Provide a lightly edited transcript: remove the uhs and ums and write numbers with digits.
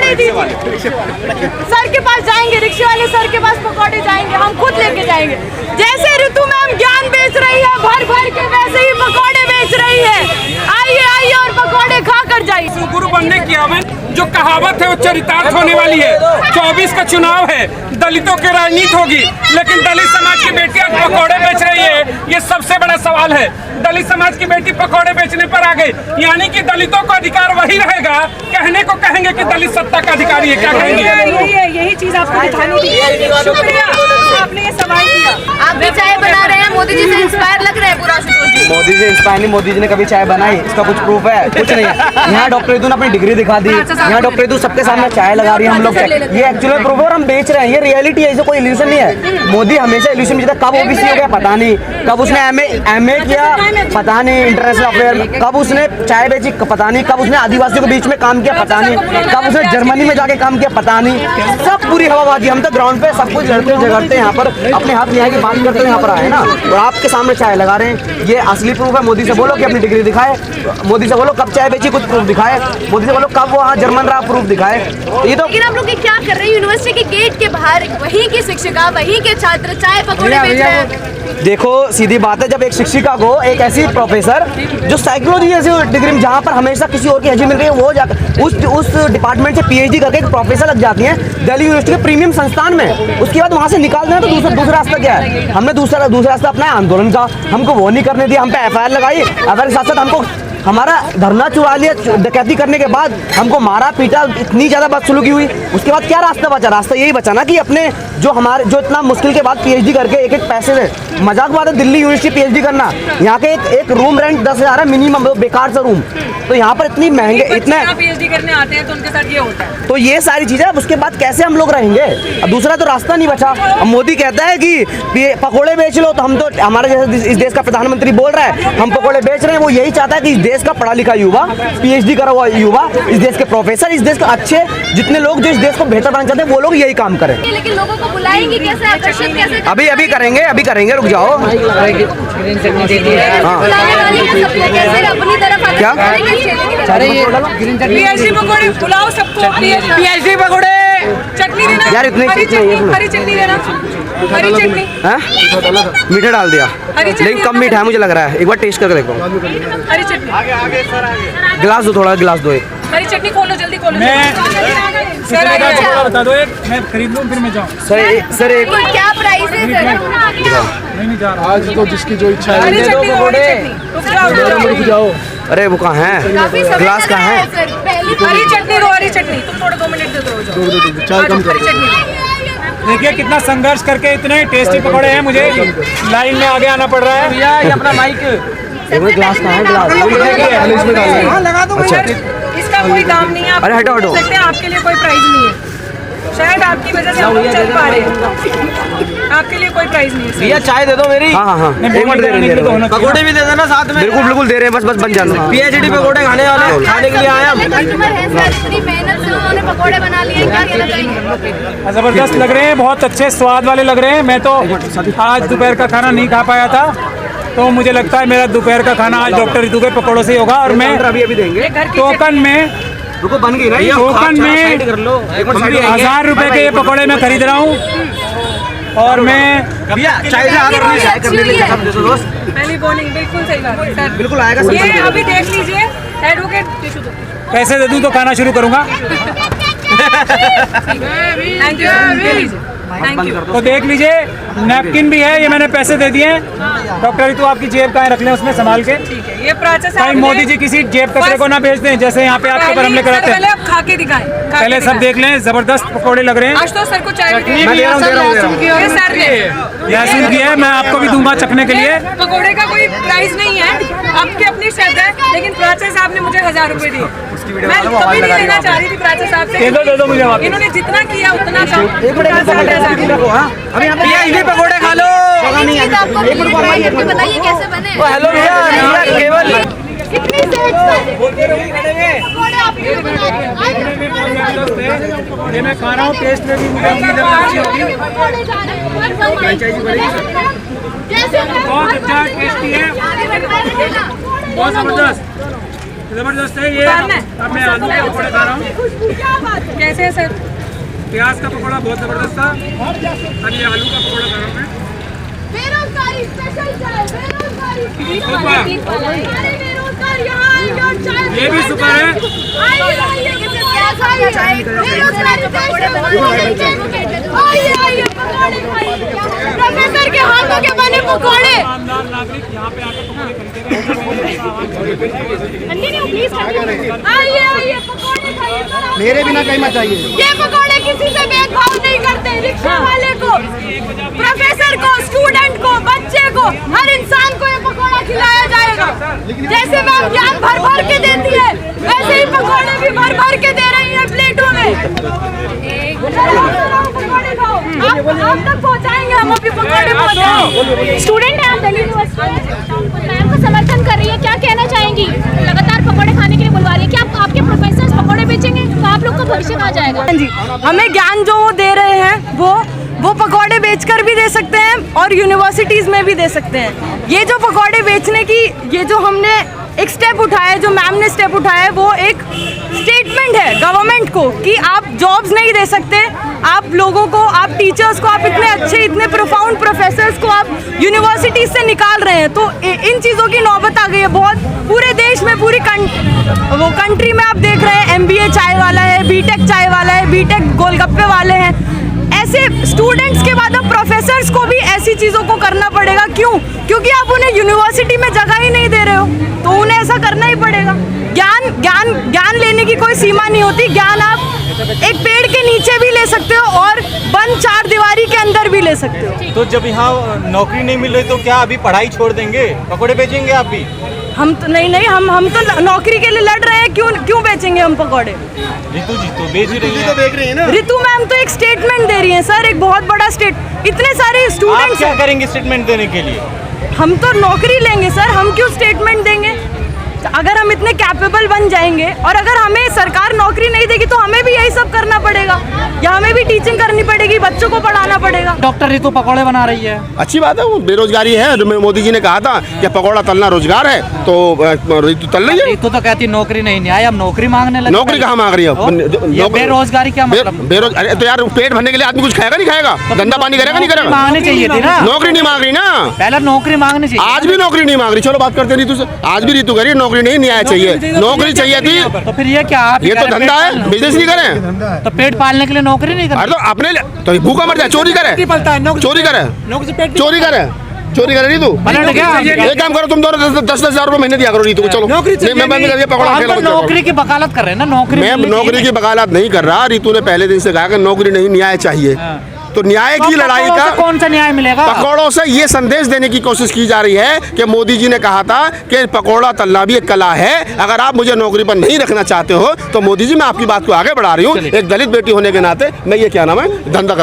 दे दीजिए। सर के पास जाएंगे, रिक्शे वाले सर के पास पकौड़े जाएंगे, हम खुद लेके जाएंगे। जैसे ऋतु मैम ज्ञान बेच रही है भर भर के, वैसे ही पकौड़े बेच रही है। आइए आइए और पकौड़े खा कर जाइए। गुरु बनने की जो कहावत है वो चरितार्थ होने वाली है। 24 का चुनाव है, दलितों की राजनीति होगी, लेकिन दलित समाज की बेटी आज पकौड़े बेच रही है, ये सबसे बड़ा सवाल है। दलित समाज की बेटी पकौड़े बेचने पर आ गई, यानी कि दलितों को अधिकार वही रहेगा, कहने को कहेंगे कि दलित सत्ता का अधिकारी है। क्या कहेंगे? यही चीज आपको दिखानी थी। शुक्रिया, आपने ये सवाल किया। आप भी चाय बना रहे हैं, मोदी जी से इंस्पायर लग रहे हैं पूरा। मोदी जी इंस्पायर नहीं, मोदी जी ने कभी चाय बनाई इसका कुछ प्रूफ है? कुछ नहीं है। यहाँ डॉक्टर ऋतु ने अपनी डिग्री दिखा दी, यहाँ डॉक्टर ऋतु सबके सामने चाय लगा रही है। हम लोग ये एक्चुअली प्रूफ है और हम बेच रहे हैं, ये रियलिटी है, इसे कोई इल्यूशन नहीं है। मोदी हमेशा इल्यूशन में जीता। कब ओबीसी हो गया पता नहीं, कब उसने एमए किया पता नहीं, इंटरनेशनल अफेयर में कब उसने चाय बेची पता नहीं, कब उसने आदिवासियों के बीच में काम किया पता नहीं, कब उसने जर्मनी में जाके काम किया पता नहीं। सब पूरी हवाबाजी। हम तो ग्राउंड पे सब कुछ लड़ते झगड़ते यहाँ पर, अपने हाथ न्याय की बात करते यहाँ पर आए ना, और आपके सामने चाय लगा रहे हैं। ये असली प्रूफ है। मोदी से बोलो कि अपनी डिग्री दिखाए, मोदी से बोलो कब चाय बेची कुछ प्रूफ दिखाए, मोदी से बोलो कब वहाँ जर्मन रहा प्रूफ दिखाए। ये तो लेकिन आप लोग क्या कर रहे हैं? यूनिवर्सिटी के गेट के बाहर वहीं की शिक्षिका, वहीं के छात्र चाय पकौड़े बेच रहे हैं। देखो सीधी बात है, जब एक शिक्षिका को एक ऐसी प्रोफेसर जो साइकोलॉजी जैसी डिग्री में जहाँ पर हमेशा किसी और की हजी मिल रही है, वो जाकर उस डिपार्टमेंट से पीएचडी करके एक प्रोफेसर लग जाती है दिल्ली यूनिवर्सिटी के प्रीमियम संस्थान में। उसके बाद वहाँ से निकाल देना तो दूसरा रास्ता क्या है? हमने दूसरा रास्ता अपना आंदोलन का, हमको वो नहीं करने दिया। हम पे एफआईआर लगाई, एफआईआर के साथ साथ हमको हमारा धरना चुरा लिया, डकैती करने के बाद हमको मारा पीटा, इतनी ज़्यादा बदसलूकी हुई। उसके बाद क्या रास्ता बचा? रास्ता यही बचा ना कि अपने जो इतना मुश्किल के बाद पीएचडी करके एक पैसे से, मजाक बात है दिल्ली यूनिवर्सिटी पीएचडी करना, यहाँ के एक रूम रेंट 10,000 है मिनिमम, बेकार सा रूम। तो यहाँ पर इतनी महंगे इतने पीएचडी करने आते हैं तो उनके साथ ये होता है। तो ये सारी चीजें, उसके बाद कैसे हम लोग रहेंगे? अब दूसरा तो रास्ता नहीं बचा। अब मोदी कहता है कि पकोड़े बेच लो, तो हम तो हमारे जैसे इस देश का प्रधानमंत्री बोल रहा है हम पकोड़े बेच रहे हैं। वो यही चाहता है कि इस देश का पढ़ा लिखा युवा, पीएचडी करा हुआ युवा, इस देश के प्रोफेसर, इस देश के अच्छे जितने लोग जो इस देश को बेहतर बनाना चाहते हैं, वो लोग यही काम करें। लेकिन लोगों को बुलाएंगे कैसे? आकर्षित कैसे? अभी करेंगे, रुक जाओ। क्या पीएचडी पकौड़े बुलाओ सबको, पीएचडी पकौड़े, चटनी देना यार, इतनी हरी चटनी देना, हरी चटनी। मीठा डाल दिया, लेकिन कम मीठा है मुझे लग रहा है। एक बार टेस्ट करके देखो। हरी चटनी गिलास दो, थोड़ा गिलास दो। एक हरी चटनी खोलो, जल्दी खोलो। बता दो, एक मैं खरीद लूँ फिर मैं जाऊँ। सर एक क्या प्राइस है सर? नहीं जा रहा आज तो जिसकी जो इच्छा है। हरी चटनी, रुक जाओ। अरे वो कहाँ है? गिलास कहाँ है? हरी चटनी दो, हरी चटनी। तुम थोड़ा 2 मिनट दे दो, चाय कम कर। हरी चटनी। देखिए कितना संघर्ष करके इतने टेस्टी पकौड़े हैं, मुझे लाइन में आगे आना पड़ रहा है। भैया ये अपना माइक, गिलास कहाँ है? गिलास लगा दो। अच्छा, इसका कोई दाम नहीं है, आप अरे हटो। सकते हैं, आपके लिए कोई प्राइस नहीं है। शायद आपकी वजह से हम लोग चल पा रहे हैं, आपके लिए कोई प्राइस नहीं है। भैया चाय दे दो मेरी। हाँ, एक मिनट दे रहे हैं। पकौड़े भी दे देना साथ में। बिल्कुल दे रहे हैं, बस बन जाना। पीएचडी पकौड़े खाने वाले, खाने के लिए आए हम। इतनी मेहनत से उन्होंने पकौड़े बना लिए, क्या कहना चाहिए? जबरदस्त लग रहे हैं, बहुत अच्छे स्वाद वाले लग रहे हैं। मैं तो आज दोपहर का खाना नहीं खा पाया था, तो मुझे लगता है मेरा दोपहर का खाना आज डॉक्टर ऋतु के पकौड़ों से ही होगा। और मैं अभी देंगे टोकन में, रुको बन गई ना, टोकन में 1000 रुपए के ये पकौड़े मैं खरीद रहा हूँ। और मैं पहली बॉलिंग बिल्कुल सही बात है सर, बिल्कुल आएगा। ये अभी देख लीजिए, एडवोकेट पैसे दे दूँ तो खाना शुरू करूँगा। Thank you, thank you. तो देख लीजिए, नैपकिन भी है, ये मैंने पैसे दे दिए हैं। डॉक्टर ऋतु आपकी जेब कहाँ रख लें, उसमें संभाल के। ठीक है, ये प्राचा कहीं मोदी जी किसी जेब कचरे को ना भेज दें, जैसे यहाँ पे आपके ऊपर हमले कराते हैं। पहले आप खा के दिखाएं, पहले सब देख लें, जबरदस्त पकौड़े लग रहे हैं। आज तो सर को चाय मैं दे रहा हूँ। ये सर ने यासीन की है, मैं आपको भी दूंगा चखने के लिए। पकौड़े का कोई प्राइस नहीं है, आपकी अपनी श्रद्धा है, लेकिन प्राचा साहब ने मुझे 1000 रुपए दिए। मैं कभी नहीं लेना चाह रही थी प्राचा साहब से। दे दो मुझे। इन्होंने जितना किया उतना कम। पीएचडी पकौड़े खा लो। बताइए कैसे बने? हेलो भैया, केवल कितनी ये मैं खा रहा हूँ, टेस्ट में भी मुझे उम्मीद है अच्छी होगी। बहुत अच्छा टेस्टी है, बहुत जबरदस्त। जबरदस्त है ये। दुकान में अब मैं आलू का पकौड़ा खा रहा हूँ। खुशबू क्या बात है। कैसे है सर? प्याज का पकौड़ा बहुत जबरदस्त था। अब ये आलू का पकौड़ा खा रहा हूँ मैं। बेरोजगारी स्पेशल चाय, बेरोजगारी सुपर। हमारे बेरोजगार यहाँ आएंगे और चाय ये भी सुपर है। आइए आइए बेरोजगारी आइए आइए पकौड़े खाइए। प्रोफेसर के हाथों के बने पकौड़े। ईमानदार नागरिक यहाँ पे आकर पकौड़े खरीदेगा। आइए आइए पकौड़े खाइए सर, आप मेरे बिना कहीं मत जाइए। ये पकौड़े किसी से भेदभाव नहीं करते। रिक्शा वाले को, प्रोफेसर को, स्टूडेंट को, बच्चे को, हर इंसान को ये पकौड़ा खिलाया जाएगा। जैसे मैम ज्ञान भर भर के देती है, वैसे ही पकौड़े भी भर भर के दे रही है प्लेटों में। पकौड़े खाओ, आप तक पहुँचाएंगे हम अभी पकौड़े पहुँचाएंगे। स्टूडेंट है आप दिल्ली यूनिवर्सिटी, मैम को समर्थन कर रही है, क्या कहना चाहेंगी? लगातार पकौड़े खाने के लिए बुलवा रही है, क्या आपके प्रोफेसर पकौड़े बेचेंगे तो आप लोग का भविष्य कहाँ जाएगा? हाँ जी, हमें ज्ञान जो वो दे रहे हैं वो पकौड़े बेचकर भी दे सकते हैं और यूनिवर्सिटीज़ में भी दे सकते हैं। ये जो पकौड़े बेचने की ये जो हमने एक स्टेप उठाया है, जो मैम ने स्टेप उठाया है, वो एक स्टेटमेंट है गवर्नमेंट को कि आप जॉब्स नहीं दे सकते, आप लोगों को, आप टीचर्स को, आप इतने अच्छे, इतने प्रोफाउंड प्रोफेसर्स को आप यूनिवर्सिटीज़ से निकाल रहे हैं। तो इन चीज़ों की नौबत आ गई है बहुत पूरे देश में, पूरी कंट्री में। आप देख रहे हैं MBA चाय वाला है, BTech चाय वाला है, BTech गोलगप्पे वाले हैं। ऐसे स्टूडेंट्स के बाद अब प्रोफेसर्स को भी ऐसी चीज़ों को करना पड़ेगा। क्यों? क्योंकि आप उन्हें यूनिवर्सिटी में जगह ही नहीं दे रहे हो, तो उन्हें ऐसा करना ही पड़ेगा। ज्ञान लेने की कोई सीमा नहीं होती। ज्ञान आप एक पेड़ के नीचे भी ले सकते हो और बंद चार दीवारी के अंदर भी ले सकते हो। तो जब यहाँ नौकरी नहीं मिल रही तो क्या अभी पढ़ाई छोड़ देंगे, पकौड़े बेचेंगे आप भी? हम तो नहीं, हम तो नौकरी के लिए लड़ रहे हैं। क्यों बेचेंगे हम पकौड़े? रितु जी तो बेच ही रही है ना। रितु मैम तो एक स्टेटमेंट दे रही है सर, एक बहुत बड़ा इतने सारे आप स्टूडेंट्स। क्या करेंगे स्टेटमेंट देने के लिए? हम तो नौकरी लेंगे सर, हम क्यों स्टेटमेंट देंगे? अगर हम इतने कैपेबल बन जाएंगे और अगर हमें सरकार नौकरी नहीं देगी तो हमें भी यही सब करना पड़ेगा, या हमें भी टीचिंग करनी पड़ेगी, बच्चों को पढ़ाना पड़ेगा। डॉक्टर रितु पकौड़े बना रही है, अच्छी बात है। वो बेरोजगारी है, मोदी जी ने कहा था कि पकौड़ा तलना रोजगार है, तो रितु तल रही है। रितु तो कहती नौकरी नहीं आई, अब नौकरी मांगने लगी। नौकरी कहाँ मांग रही है? बेरोजगारी क्या मतलब? अरे तो यार पेट भरने के लिए आदमी कुछ खाएगा नहीं खाएगा, धंधा पानी करेगा नहीं करेगा? मांगनी चाहिए थी ना। नौकरी नहीं मांग रही ना, पहले नौकरी मांगनी चाहिए। आज भी नौकरी नहीं मांग रही। चलो बात करते रितु से, आज भी रितु कह रही है नौकरी नहीं, न्याय चाहिए, नौकरी चाहिए थी। तो फिर ये क्या? आप ये तो धंधा है, बिजनेस नहीं करें तो पेट पालने के लिए नौकरी नहीं अरे करते? तो अपने तो भूखा मर जाए, चोरी करे, चोरी करे रितु। एक काम करो तुम दोनों 10-10 हजार रुपए महीने दिया करो रितु को। चलो मैं पकौड़ा नौकरी की वकालत कर रहे हैं ना। मैं नौकरी की वकालत नहीं कर रहा। रितु ने पहले दिन से कहा कि नौकरी नहीं, न्याय चाहिए। तो न्याय की लड़ाई का कौन सा न्याय मिलेगा? पकौड़ों से ये संदेश देने की कोशिश की जा रही है कि मोदी जी ने कहा था कि पकौड़ा तलना भी एक कला है। अगर आप मुझे नौकरी पर नहीं रखना चाहते हो तो मोदी जी मैं आपकी बात को आगे बढ़ा रही हूँ। एक दलित बेटी होने के नाते मैं ये क्या नाम है धंधा कर